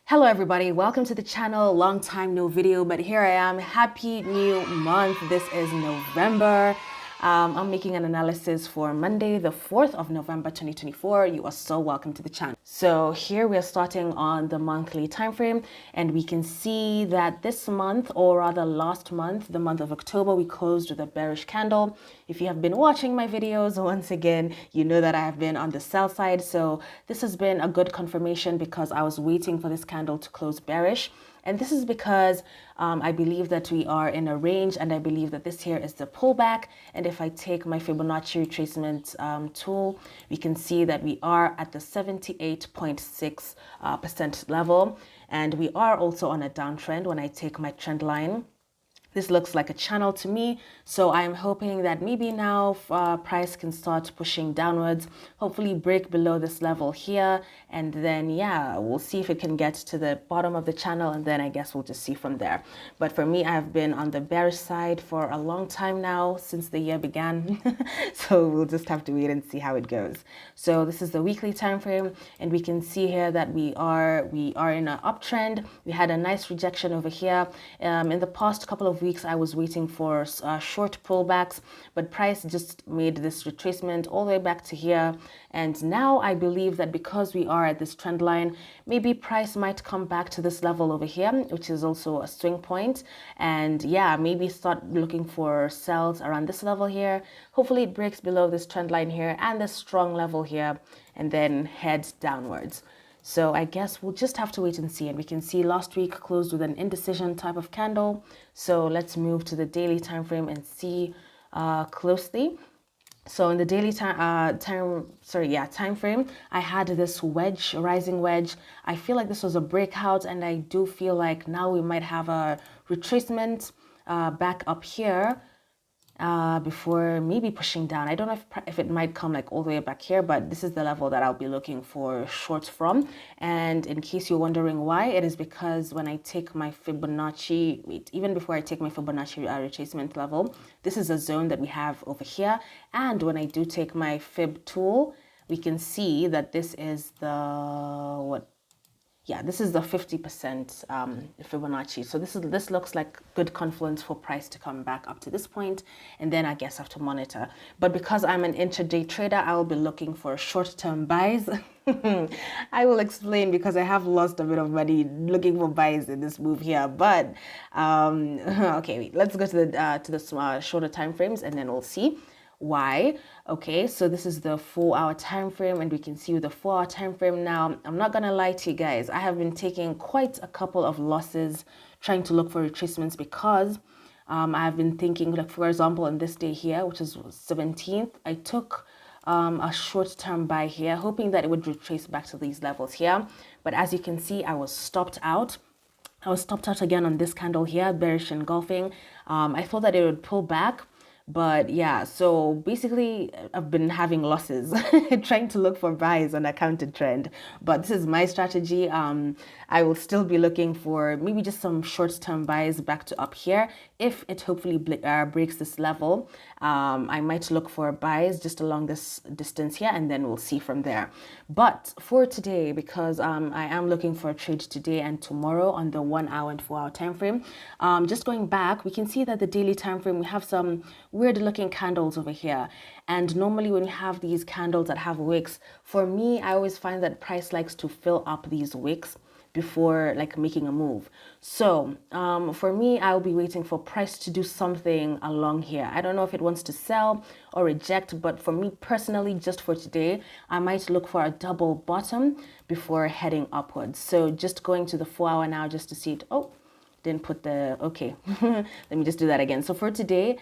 Hello everybody, welcome to the channel. Long time no video, but here I am. Happy new month. This is November. I'm making an analysis for Monday, the 4th of November 2024. You are so welcome to the channel. So here we are starting on the monthly time frame, and we can see that this month, or rather last month, the month of October, we closed with a bearish candle. If you have been watching my videos, once again, you know that I have been on the sell side. So this has been a good confirmation because I was waiting for this candle to close bearish. And this is because I believe that we are in a range, and I believe that this here is the pullback. And if I take my Fibonacci retracement tool, we can see that we are at the 78.6% level. And we are also on a downtrend when I take my trend line. This looks like a channel to me, so I'm hoping that maybe now price can start pushing downwards, hopefully break below this level here, and then yeah, we'll see if it can get to the bottom of the channel, and then I guess we'll just see from there. But for me, I've been on the bearish side for a long time now, since the year began, so we'll just have to wait and see how it goes. So this is the weekly time frame, and we can see here that we are in an uptrend. We had a nice rejection over here. In the past couple of weeks, I was waiting for short pullbacks, but price just made this retracement all the way back to here. And now I believe that because we are at this trend line, maybe price might come back to this level over here, which is also a swing point. And yeah, maybe start looking for sells around this level here. Hopefully it breaks below this trend line here and this strong level here, and then heads downwards. So I guess we'll just have to wait and see. And we can see last week closed with an indecision type of candle. So let's move to the daily time frame and see closely. So in the daily time frame, I had this wedge, rising wedge. I feel like this was a breakout, and I do feel like now we might have a retracement back up here. Before maybe pushing down. I don't know if it might come like all the way back here, but this is the level that I'll be looking for shorts from. And in case you're wondering why, it is because when I take my Fibonacci, even before I take my Fibonacci retracement level, this is a zone that we have over here. And when I do take my Fib tool, we can see that this is the, this is the 50% Fibonacci. So this looks like good confluence for price to come back up to this point, and then I guess I have to monitor. But because I'm an intraday trader, I will be looking for short-term buys. I will explain because I have lost a bit of money looking for buys in this move here. But okay, wait, let's go to the shorter time frames, and then we'll see why. Okay, so this is the 4-hour time frame, and we can see with the 4-hour time frame now, I'm not gonna lie to you guys, I have been taking quite a couple of losses trying to look for retracements because I've been thinking, like for example on this day here, which is 17th, I took a short-term buy here hoping that it would retrace back to these levels here, but as you can see, I was stopped out. I was stopped out again on this candle here, bearish engulfing. I thought that it would pull back. But yeah, so basically I've been having losses trying to look for buys on a counter trend. But this is my strategy. I will still be looking for maybe just some short-term buys back to up here. If it hopefully breaks this level, I might look for buys just along this distance here, and then we'll see from there. But for today, because I am looking for a trade today and tomorrow on the 1-hour and 4-hour time frame, just going back, we can see that the daily time frame, we have some weird looking candles over here. And normally when you have these candles that have wicks, for me, I always find that price likes to fill up these wicks before like making a move. So for me, I'll be waiting for price to do something along here. I don't know if it wants to sell or reject, but for me personally, just for today, I might look for a double bottom before heading upwards. So just going to the 4-hour now just to see it. Oh, didn't put the, okay, let me just do that again. So for today,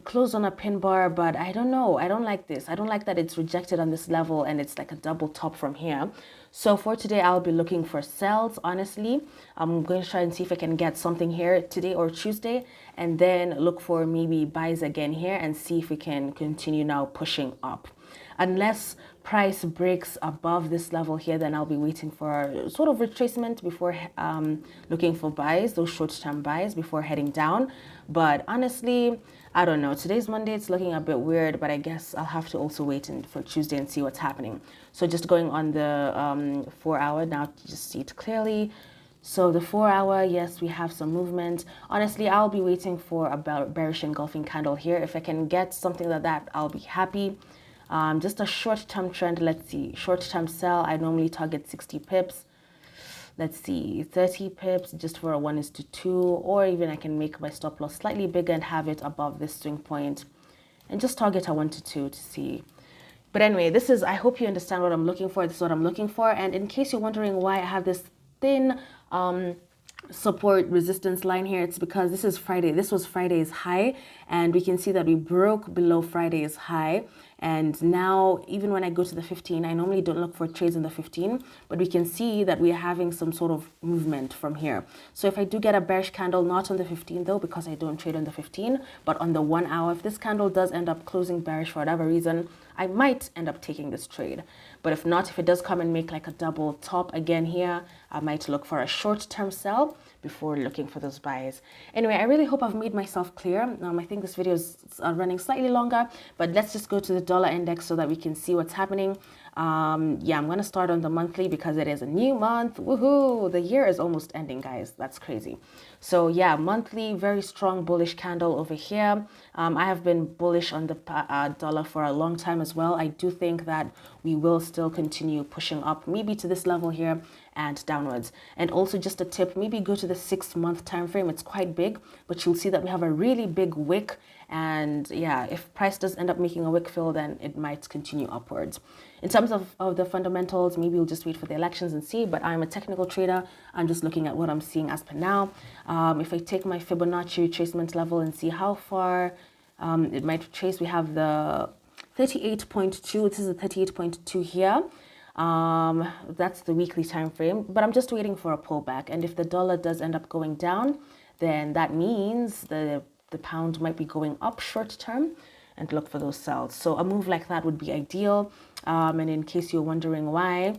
closed on a pin bar, but I don't know, I don't like this. I don't like that it's rejected on this level and it's like a double top from here. So for today, I'll be looking for sells, honestly. I'm going to try and see if I can get something here today or Tuesday, and then look for maybe buys again here and see if we can continue now pushing up. unless price breaks above this level here, then I'll be waiting for a sort of retracement before looking for buys, those short-term buys before heading down. But honestly, I don't know. Today's Monday, it's looking a bit weird, but I guess I'll have to also wait for Tuesday and see what's happening. So just going on the 4 hour now to just see it clearly. So the 4 hour, yes, we have some movement. Honestly, I'll be waiting for a bearish engulfing candle here. If I can get something like that, I'll be happy. Just a short-term trend. Let's see. Short-term sell, I normally target 60 pips. Let's see, 30 pips just for a 1:2, or even I can make my stop loss slightly bigger and have it above this swing point and just target a 1:2 to see. But anyway, I hope you understand what I'm looking for. This is what I'm looking for. And in case you're wondering why I have this thin support resistance line here, it's because this is Friday. This was Friday's high, and we can see that we broke below Friday's high. And now, even when I go to the 15, I normally don't look for trades in the 15, but we can see that we're having some sort of movement from here. So if I do get a bearish candle, not on the 15 though, because I don't trade on the 15, but on the 1 hour, if this candle does end up closing bearish for whatever reason, I might end up taking this trade. But if not, if it does come and make like a double top again here, I might look for a short-term sell before looking for those buys. Anyway, I really hope I've made myself clear. I think this video is running slightly longer, but let's just go to the dollar index so that we can see what's happening. Yeah, I'm going to start on the monthly because it is a new month. Woohoo! The year is almost ending, guys. That's crazy. So yeah, monthly, very strong bullish candle over here. I have been bullish on the dollar for a long time as well. I do think that we will still continue pushing up, maybe to this level here and downwards. And also just a tip, maybe go to the 6-month time frame. It's quite big, but you'll see that we have a really big wick. And yeah, if price does end up making a wick fill, then it might continue upwards. In terms of the fundamentals, maybe we'll just wait for the elections and see, but I'm a technical trader. I'm just looking at what I'm seeing as per now. If I take my Fibonacci retracement level and see how far it might retrace, we have the 38.2. This is the 38.2 here. That's the weekly time frame, but I'm just waiting for a pullback. And if the dollar does end up going down, then that means the pound might be going up short term, and look for those sells. So a move like that would be ideal. And in case you're wondering why,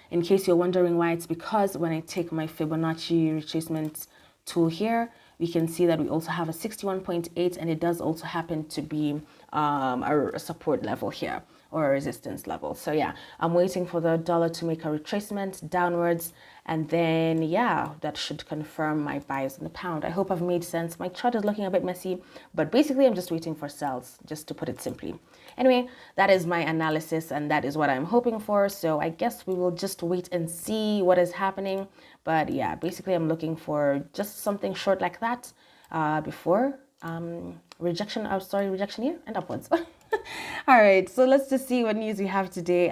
in case you're wondering why, it's because when I take my Fibonacci retracement tool here, we can see that we also have a 61.8, and it does also happen to be a support level here, or a resistance level. So yeah, I'm waiting for the dollar to make a retracement downwards, and then yeah, that should confirm my buys in the pound. I hope I've made sense. My chart is looking a bit messy, but basically I'm just waiting for sells, just to put it simply. Anyway, that is my analysis, and that is what I'm hoping for. So I guess we will just wait and see what is happening. But yeah, basically I'm looking for just something short like that before rejection here and upwards. All right, so let's just see what news we have today.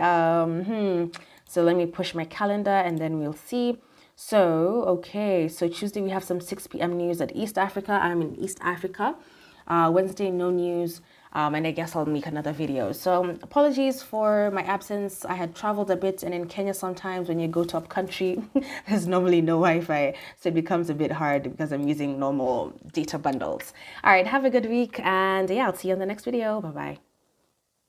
So let me push my calendar and then we'll see. So, okay, so Tuesday we have some 6 p.m. news at East Africa. I'm in East Africa. Wednesday, no news. And I guess I'll make another video. So apologies for my absence. I had traveled a bit, and in Kenya sometimes when you go to up country, there's normally no Wi-Fi. So it becomes a bit hard because I'm using normal data bundles. All right, have a good week, and yeah, I'll see you on the next video. Bye-bye.